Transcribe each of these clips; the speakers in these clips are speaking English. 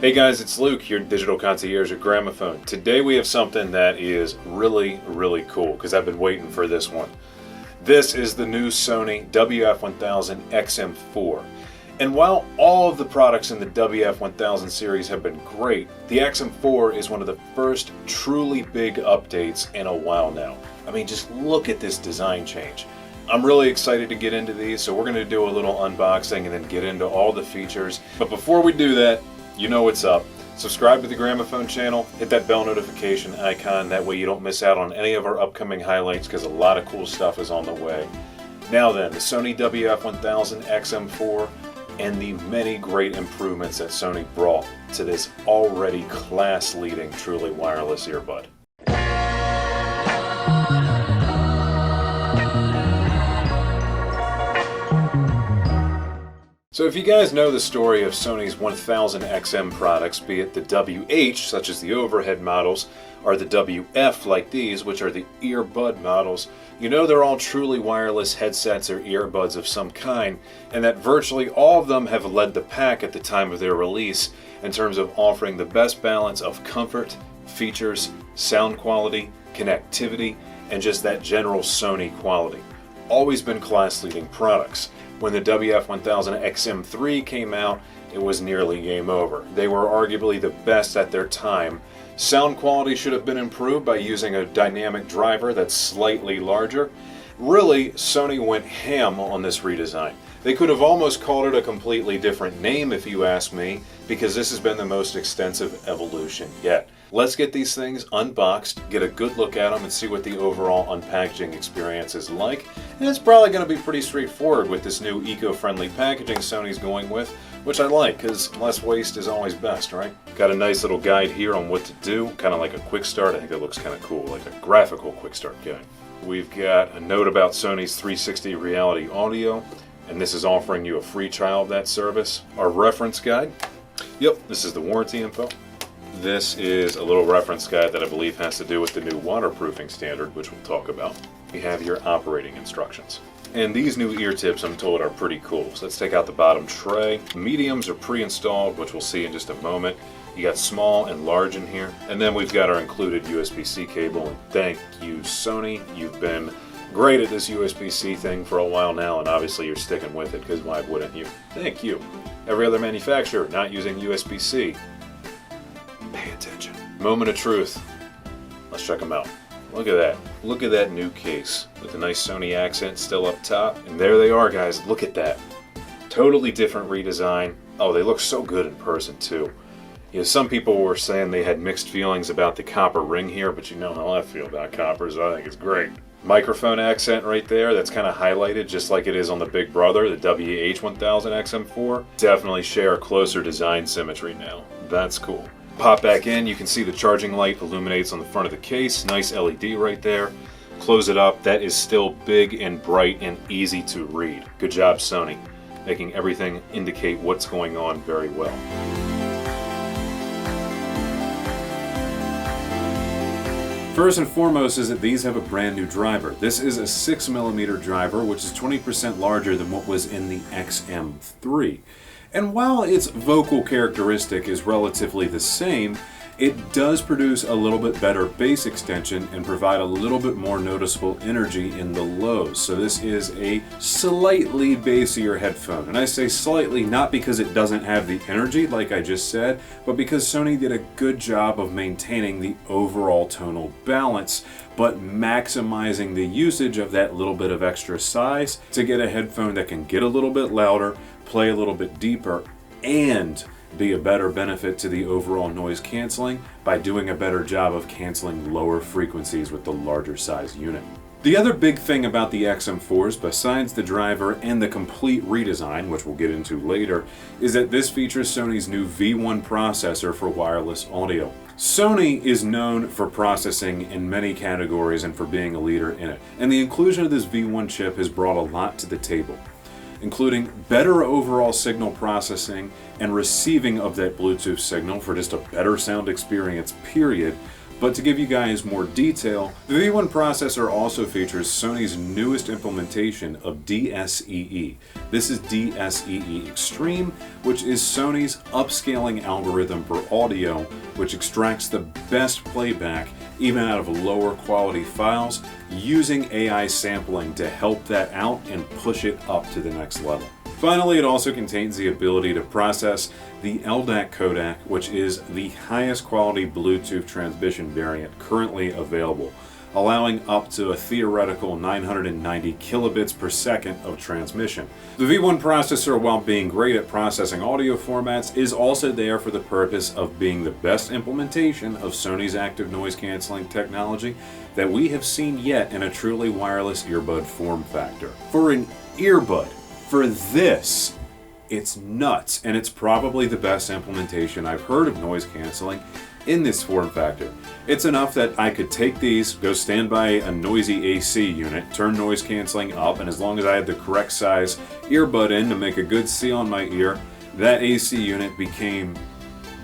Hey guys, it's Luke, your digital concierge at Gramophone. Today we have something that is really cool because I've been waiting for this one. This is the new Sony WF-1000XM4. And while all of the products in the WF-1000 series have been great, the XM4 is one of the first truly big updates in a while now. I mean, just look at this design change. I'm really excited to get into these, so we're going to do a little unboxing and then get into all the features. But before we do that, you know what's up. Subscribe to the Gramophone channel, hit that bell notification icon, that way you don't miss out on any of our upcoming highlights because a lot of cool stuff is on the way. Now then, the Sony WF-1000XM4 and the many great improvements that Sony brought to this already class-leading truly wireless earbud. So if you guys know the story of Sony's 1000XM products, be it the WH, such as the overhead models, or the WF like these, which are the earbud models, you know they're all truly wireless headsets or earbuds of some kind, and that virtually all of them have led the pack at the time of their release in terms of offering the best balance of comfort, features, sound quality, connectivity, and just that general Sony quality. Always been class-leading products. When the WF-1000XM3 came out, it was nearly game over. They were arguably the best at their time. Sound quality should have been improved by using a dynamic driver that's slightly larger. Really, Sony went ham on this redesign. They could have almost called it a completely different name if you ask me, because this has been the most extensive evolution yet. Let's get these things unboxed, get a good look at them, and see what the overall unpackaging experience is like. And it's probably going to be pretty straightforward with this new eco-friendly packaging Sony's going with, which I like, because less waste is always best, right? Got a nice little guide here on what to do, kind of like a quick start. I think that looks kind of cool, like a graphical quick start guide. We've got a note about Sony's 360 reality audio, and this is offering you a free trial of that service. Our reference guide. Yep, this is the warranty info. This is a little reference guide that I believe has to do with the new waterproofing standard, which we'll talk about. We have your operating instructions. And these new ear tips, I'm told, are pretty cool. So let's take out the bottom tray. Mediums are pre-installed, which we'll see in just a moment. You got small and large in here. And then we've got our included USB-C cable. And thank you, Sony. You've been great at this USB-C thing for a while now, and obviously you're sticking with it, because why wouldn't you? Thank you. Every other manufacturer not using USB-C. Pay attention. Moment of truth. Let's check them out. Look at that. Look at that new case with the nice Sony accent still up top. And there they are, guys. Look at that. Totally different redesign. Oh, they look so good in person too. You know, some people were saying they had mixed feelings about the copper ring here, but you know how I feel about copper, so I think it's great. Microphone accent right there, that's kind of highlighted just like it is on the big brother, the WH-1000XM4. Definitely share a closer design symmetry now. That's cool. Pop back in, you can see the charging light illuminates on the front of the case. Nice LED right there. Close it up, that is still big and bright and easy to read. Good job, Sony, making everything indicate what's going on very well. First and foremost is that these have a brand new driver. This is a 6mm driver, which is 20% larger than what was in the XM3. And while its vocal characteristic is relatively the same, it does produce a little bit better bass extension and provide a little bit more noticeable energy in the lows. So this is a slightly bassier headphone. And I say slightly not because it doesn't have the energy like I just said, but because Sony did a good job of maintaining the overall tonal balance, but maximizing the usage of that little bit of extra size to get a headphone that can get a little bit louder, play a little bit deeper, and be a better benefit to the overall noise canceling by doing a better job of canceling lower frequencies with the larger size unit. The other big thing about the XM4s, besides the driver and the complete redesign, which we'll get into later, is that this features Sony's new V1 processor for wireless audio. Sony is known for processing in many categories and for being a leader in it, and the inclusion of this V1 chip has brought a lot to the table, including better overall signal processing and receiving of that Bluetooth signal for just a better sound experience, period, But to give you guys more detail, the V1 processor also features Sony's newest implementation of DSEE. This is DSEE Extreme, which is Sony's upscaling algorithm for audio, which extracts the best playback even out of lower quality files, using AI sampling to help that out and push it up to the next level. Finally, it also contains the ability to process the LDAC codec, which is the highest quality Bluetooth transmission variant currently available, allowing up to a theoretical 990 kilobits per second of transmission. The V1 processor, while being great at processing audio formats, is also there for the purpose of being the best implementation of Sony's active noise canceling technology that we have seen yet in a truly wireless earbud form factor. For an earbud, for this, it's nuts, and it's probably the best implementation I've heard of noise canceling in this form factor. It's enough that I could take these, go stand by a noisy AC unit, turn noise canceling up, and as long as I had the correct size earbud in to make a good seal on my ear, that AC unit became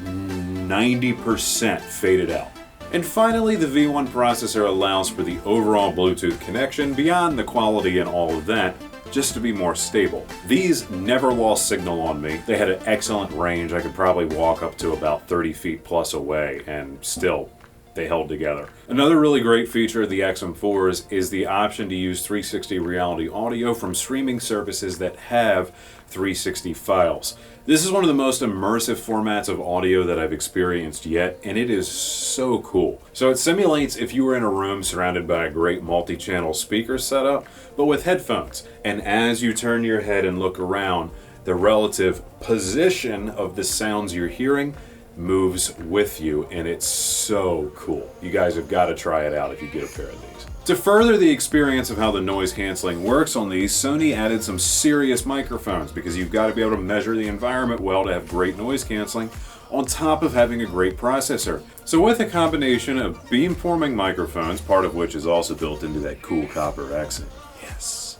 90% faded out. And finally, the V1 processor allows for the overall Bluetooth connection beyond the quality and all of that, just to be more stable. These never lost signal on me. They had an excellent range. I could probably walk up to about 30 feet plus away, and still, they held together. Another really great feature of the XM4s is the option to use 360 reality audio from streaming services that have 360 files. This is one of the most immersive formats of audio that I've experienced yet, and it is so cool. So it simulates if you were in a room surrounded by a great multi-channel speaker setup, but with headphones. And as you turn your head and look around, the relative position of the sounds you're hearing moves with you, and it's so cool. You guys have got to try it out if you get a pair of these. To further the experience of how the noise canceling works on these, Sony added some serious microphones, because you've got to be able to measure the environment well to have great noise canceling, on top of having a great processor. So with a combination of beamforming microphones, part of which is also built into that cool copper accent, yes,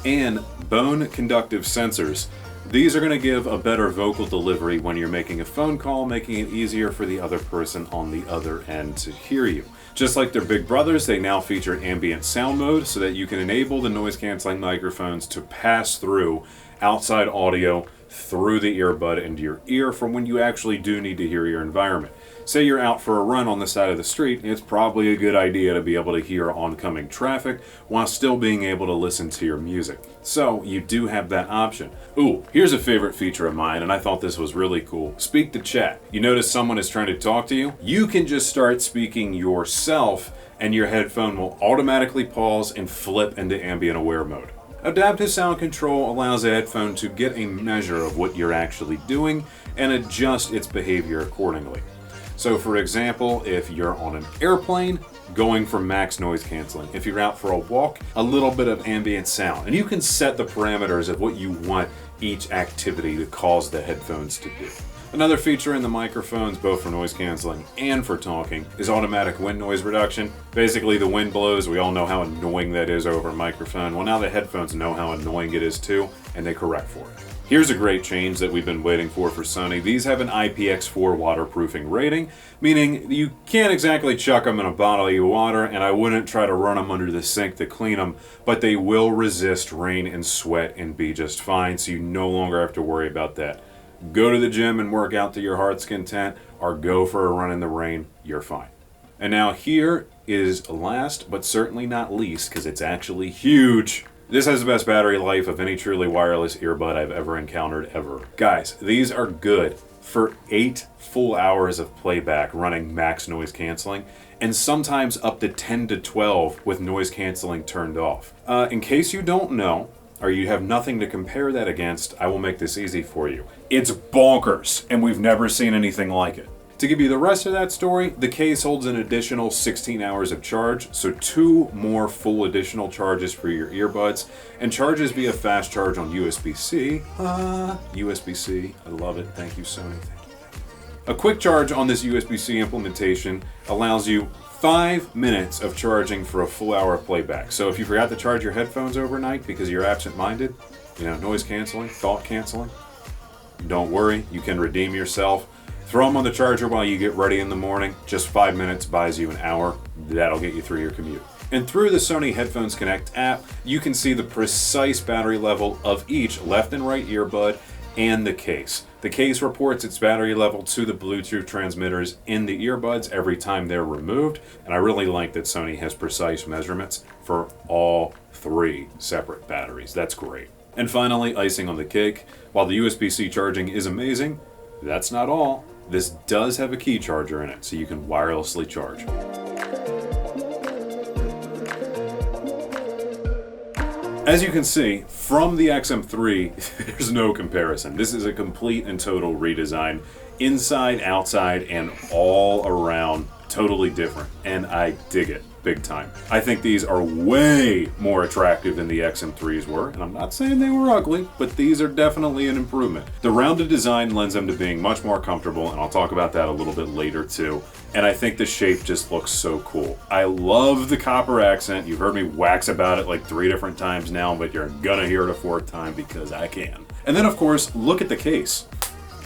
and bone conductive sensors, these are going to give a better vocal delivery when you're making a phone call, making it easier for the other person on the other end to hear you. Just like their big brothers, they now feature ambient sound mode so that you can enable the noise canceling microphones to pass through outside audio through the earbud into your ear for when you actually do need to hear your environment. Say you're out for a run on the side of the street, it's probably a good idea to be able to hear oncoming traffic while still being able to listen to your music. So you do have that option. Ooh, here's a favorite feature of mine, and I thought this was really cool. Speak to chat. You notice someone is trying to talk to you? You can just start speaking yourself, and your headphone will automatically pause and flip into ambient aware mode. Adaptive sound control allows the headphone to get a measure of what you're actually doing and adjust its behavior accordingly. So for example, if you're on an airplane, going for max noise canceling. If you're out for a walk, a little bit of ambient sound. And you can set the parameters of what you want each activity to cause the headphones to do. Another feature in the microphones, both for noise canceling and for talking, is automatic wind noise reduction. Basically, the wind blows. We all know how annoying that is over a microphone. Well, now the headphones know how annoying it is too, and they correct for it. Here's a great change that we've been waiting for Sony. These have an IPX4 waterproofing rating, meaning you can't exactly chuck them in a bottle of water, and I wouldn't try to run them under the sink to clean them, but they will resist rain and sweat and be just fine, so you no longer have to worry about that. Go to the gym and work out to your heart's content, or go for a run in the rain, you're fine. And now here is last, but certainly not least, because it's actually huge. This has the best battery life of any truly wireless earbud I've ever encountered ever. Guys, these are good for 8 full hours of playback running max noise canceling, and sometimes up to 10 to 12 with noise canceling turned off. In case you don't know, or you have nothing to compare that against, I will make this easy for you. It's bonkers, and we've never seen anything like it. To give you the rest of that story, the case holds an additional 16 hours of charge, so 2 more full additional charges for your earbuds, and charges via fast charge on USB-C. USB-C, I love it. Thank you, Sony. Thank you. A quick charge on this USB-C implementation allows you 5 minutes of charging for a full hour of playback. So if you forgot to charge your headphones overnight because you're absent-minded, noise canceling, thought canceling, don't worry, you can redeem yourself Throw them on the charger while you get ready in the morning. Just 5 minutes buys you an hour. That'll get you through your commute. And through the Sony Headphones Connect app, you can see the precise battery level of each left and right earbud and the case. The case reports its battery level to the Bluetooth transmitters in the earbuds every time they're removed, and I really like that Sony has precise measurements for all 3 separate batteries. That's great. And finally, icing on the cake, while the USB-C charging is amazing, that's not all. This does have a key charger in it, so you can wirelessly charge. As you can see, from the XM3, there's no comparison. This is a complete and total redesign, inside, outside, and all around, totally different, and I dig it big time. I think these are way more attractive than the XM3s were, and I'm not saying they were ugly, but these are definitely an improvement. The rounded design lends them to being much more comfortable, and I'll talk about that a little bit later too. And I think the shape just looks so cool. I love the copper accent. You've heard me wax about it like 3 different times now, but you're gonna hear it a 4th time because I can. And then of course, look at the case.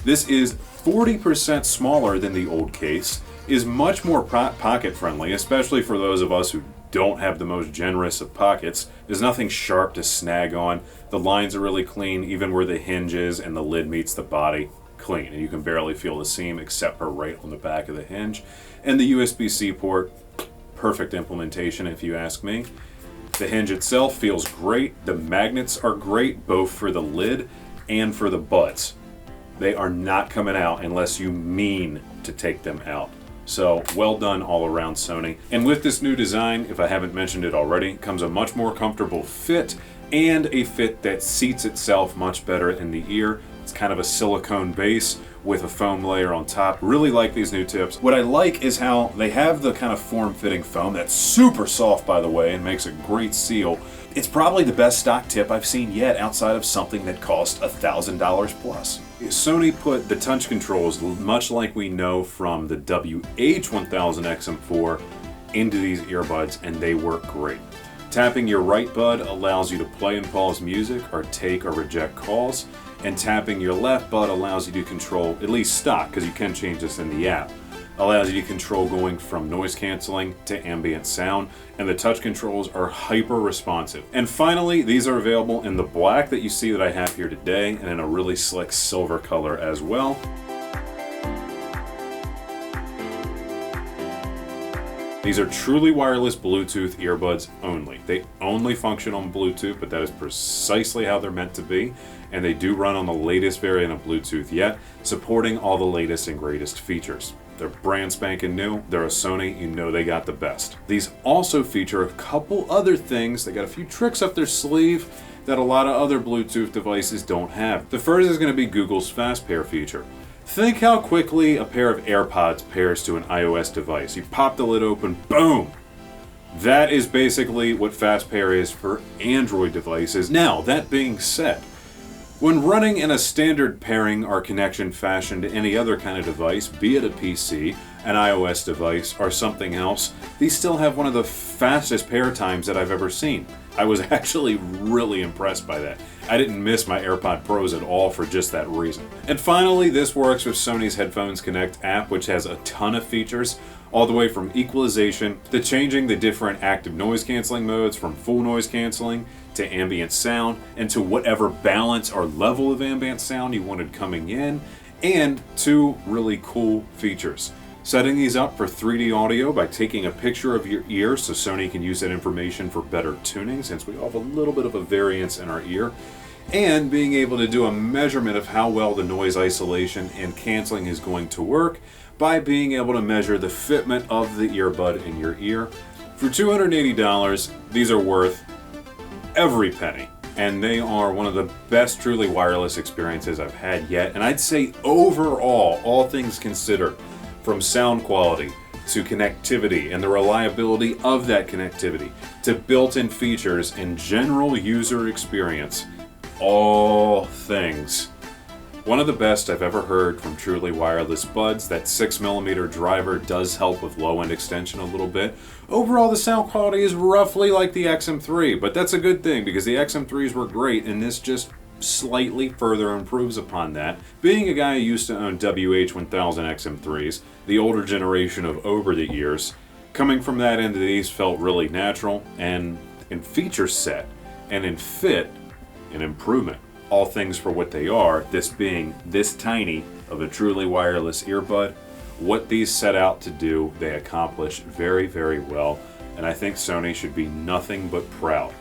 This is 40% smaller than the old case, is much more pocket friendly, especially for those of us who don't have the most generous of pockets. There's nothing sharp to snag on. The lines are really clean, even where the hinge is and the lid meets the body, clean. And you can barely feel the seam except for right on the back of the hinge. And the USB-C port, perfect implementation if you ask me. The hinge itself feels great. The magnets are great, both for the lid and for the buds. They are not coming out unless you mean to take them out. So well done all around, Sony. And with this new design, if I haven't mentioned it already, comes a much more comfortable fit and a fit that seats itself much better in the ear. It's kind of a silicone base with a foam layer on top. Really like these new tips. What I like is how they have the kind of form-fitting foam that's super soft, by the way, and makes a great seal. It's probably the best stock tip I've seen yet outside of something that cost $1,000 plus. Sony put the touch controls, much like we know from the WH-1000XM4, into these earbuds, and they work great. Tapping your right bud allows you to play and pause music or take or reject calls, and tapping your left bud allows you to control, at least stock, because you can change this in the app, allows you to control going from noise canceling to ambient sound, and the touch controls are hyper responsive. And finally, these are available in the black that you see that I have here today, and in a really slick silver color as well. These are truly wireless Bluetooth earbuds only. They only function on Bluetooth, but that is precisely how they're meant to be. And they do run on the latest variant of Bluetooth yet, supporting all the latest and greatest features. They're brand spanking new. They're a Sony. You know they got the best. These also feature a couple other things. They got a few tricks up their sleeve that a lot of other Bluetooth devices don't have. The first is going to be Google's Fast Pair feature. Think how quickly a pair of AirPods pairs to an iOS device. You pop the lid open, boom! That is basically what Fast Pair is for Android devices. Now, that being said, when running in a standard pairing or connection fashion to any other kind of device, be it a PC, an iOS device, or something else, these still have one of the fastest pair times that I've ever seen. I was actually really impressed by that. I didn't miss my AirPod Pros at all for just that reason. And finally, this works with Sony's Headphones Connect app, which has a ton of features, all the way from equalization to changing the different active noise canceling modes from full noise canceling to ambient sound, and to whatever balance or level of ambient sound you wanted coming in, and 2 really cool features. Setting these up for 3D audio by taking a picture of your ear so Sony can use that information for better tuning, since we all have a little bit of a variance in our ear, and being able to do a measurement of how well the noise isolation and canceling is going to work by being able to measure the fitment of the earbud in your ear. For $280, these are worth every penny, and they are one of the best truly wireless experiences I've had yet. And I'd say overall, all things considered, from sound quality to connectivity and the reliability of that connectivity to built-in features and general user experience, all things, one of the best I've ever heard from truly wireless buds. That 6mm driver does help with low-end extension a little bit. Overall, the sound quality is roughly like the XM3, but that's a good thing because the XM3s were great and this just slightly further improves upon that. Being a guy who used to own WH-1000XM3s, the older generation of over-the-ears, coming from that into these felt really natural, and in feature set and in fit, an improvement. All things for what they are, this being this tiny of a truly wireless earbud. What these set out to do, they accomplish very, very well, and I think Sony should be nothing but proud.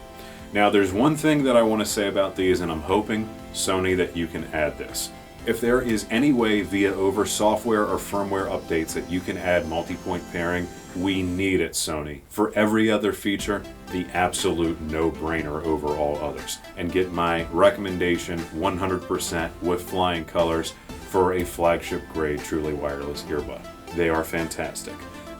Now, there's one thing that I want to say about these, and I'm hoping, Sony, that you can add this. If there is any way via over software or firmware updates that you can add multi-point pairing, we need it, Sony. For every other feature, the absolute no-brainer over all others. And get my recommendation 100% with flying colors for a flagship grade truly wireless earbud. They are fantastic.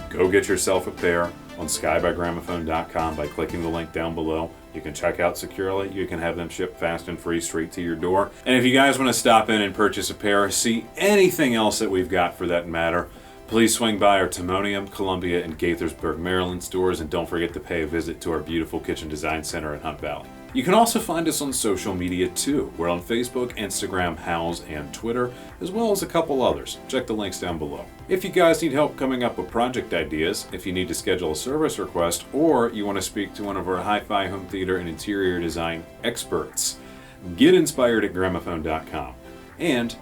Go get yourself a pair on skybygramophone.com by clicking the link down below. You can check out securely. You can have them shipped fast and free straight to your door. And if you guys want to stop in and purchase a pair, see anything else that we've got for that matter, please swing by our Timonium, Columbia, and Gaithersburg, Maryland stores, and don't forget to pay a visit to our beautiful Kitchen Design Center in Hunt Valley. You can also find us on social media too. We're on Facebook, Instagram, Houzz, and Twitter, as well as a couple others. Check the links down below. If you guys need help coming up with project ideas, if you need to schedule a service request, or you want to speak to one of our hi-fi home theater and interior design experts, get inspired at gramophone.com. And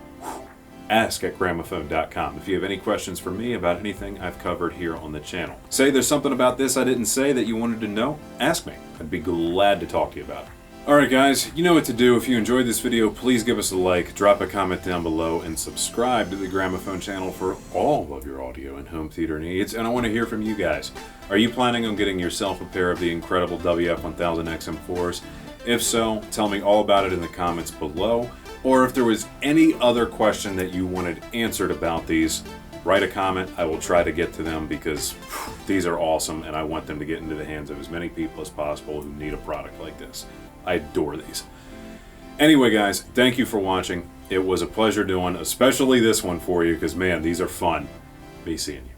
ask at gramophone.com if you have any questions for me about anything I've covered here on the channel. Say there's something about this I didn't say that you wanted to know, ask me. I'd be glad to talk to you about it. Alright guys, you know what to do. If you enjoyed this video, please give us a like, drop a comment down below, and subscribe to the Gramophone channel for all of your audio and home theater needs. And I want to hear from you guys. Are you planning on getting yourself a pair of the incredible WF-1000XM4s? If so, tell me all about it in the comments below. Or if there was any other question that you wanted answered about these, write a comment. I will try to get to them because these are awesome and I want them to get into the hands of as many people as possible who need a product like this. I adore these. Anyway guys, thank you for watching. It was a pleasure doing especially this one for you because man, these are fun. Be seeing you.